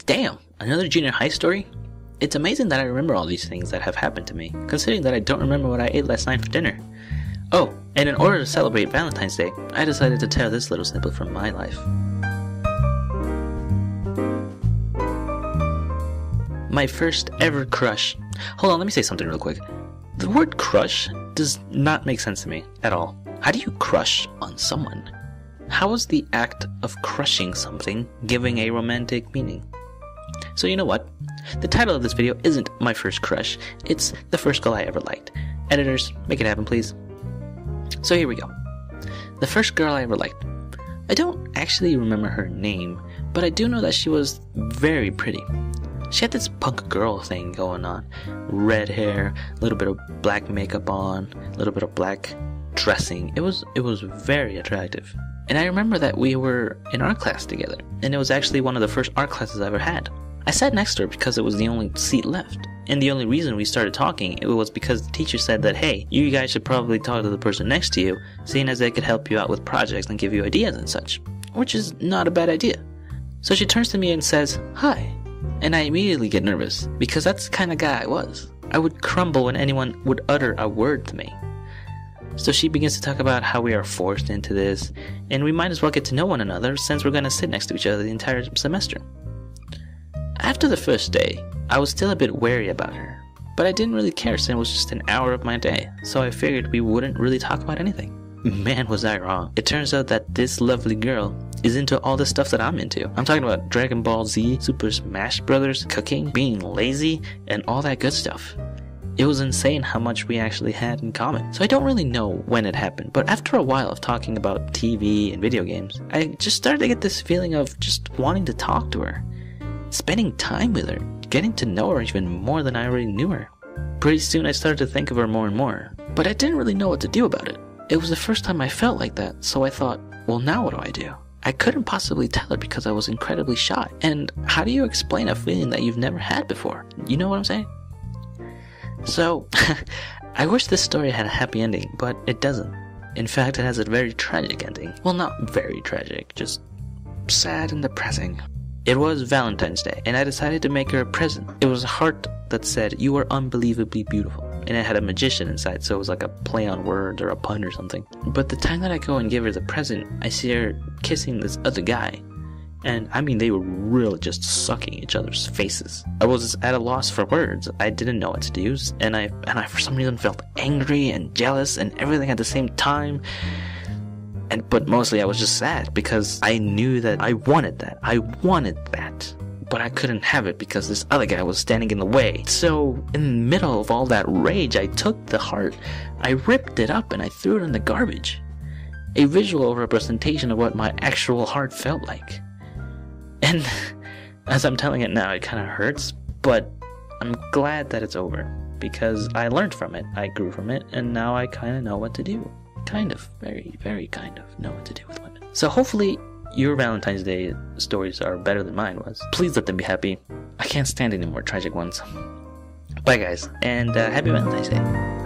Damn, another junior high story? It's amazing that I remember all these things that have happened to me, considering that I don't remember what I ate last night for dinner. Oh, and in order to celebrate Valentine's Day, I decided to tell this little snippet from my life. My first ever crush. Hold on, let me say something real quick. The word crush does not make sense to me at all. How do you crush on someone? How is the act of crushing something giving a romantic meaning? So you know what? The title of this video isn't my first crush, it's the first girl I ever liked. Editors, make it happen please. So here we go. The first girl I ever liked. I don't actually remember her name, but I do know that she was very pretty. She had this punk girl thing going on. Red hair, a little bit of black makeup on, a little bit of black dressing. It was very attractive. And I remember that we were in art class together, and it was actually one of the first art classes I ever had. I sat next to her because it was the only seat left. And the only reason we started talking, it was because the teacher said that, hey, you guys should probably talk to the person next to you, seeing as they could help you out with projects and give you ideas and such. Which is not a bad idea. So she turns to me and says, hi. And I immediately get nervous, because that's the kind of guy I was. I would crumble when anyone would utter a word to me. So she begins to talk about how we are forced into this, and we might as well get to know one another since we're going to sit next to each other the entire semester. After the first day, I was still a bit wary about her, but I didn't really care since it was just an hour of my day, so I figured we wouldn't really talk about anything. Man, was I wrong. It turns out that this lovely girl is into all the stuff that I'm into. I'm talking about Dragon Ball Z, Super Smash Brothers, cooking, being lazy, and all that good stuff. It was insane how much we actually had in common. So I don't really know when it happened, but after a while of talking about TV and video games, I just started to get this feeling of just wanting to talk to her. Spending time with her, getting to know her even more than I already knew her. Pretty soon I started to think of her more and more, but I didn't really know what to do about it. It was the first time I felt like that, so I thought, well, now what do I do? I couldn't possibly tell her because I was incredibly shy. And how do you explain a feeling that you've never had before? You know what I'm saying? So, I wish this story had a happy ending, but it doesn't. In fact, it has a very tragic ending. Well, not very tragic, just sad and depressing. It was Valentine's Day, and I decided to make her a present. It was a heart that said, "You are unbelievably beautiful." And it had a magician inside, so it was like a play on words or a pun or something. But the time that I go and give her the present, I see her kissing this other guy. And I mean, they were really just sucking each other's faces. I was at a loss for words. I didn't know what to do, and I for some reason felt angry and jealous and everything at the same time. But mostly I was just sad because I knew that I wanted that. I wanted that. But I couldn't have it because this other guy was standing in the way. So, in the middle of all that rage, I took the heart, I ripped it up, and I threw it in the garbage. A visual representation of what my actual heart felt like. And as I'm telling it now, it kind of hurts, but I'm glad that it's over. Because I learned from it, I grew from it, and now I kind of know what to do. Kind of, very, very kind of know what to do with women. So hopefully your Valentine's Day stories are better than mine was. Please let them be happy. I can't stand any more tragic ones. Bye guys, and happy Valentine's Day.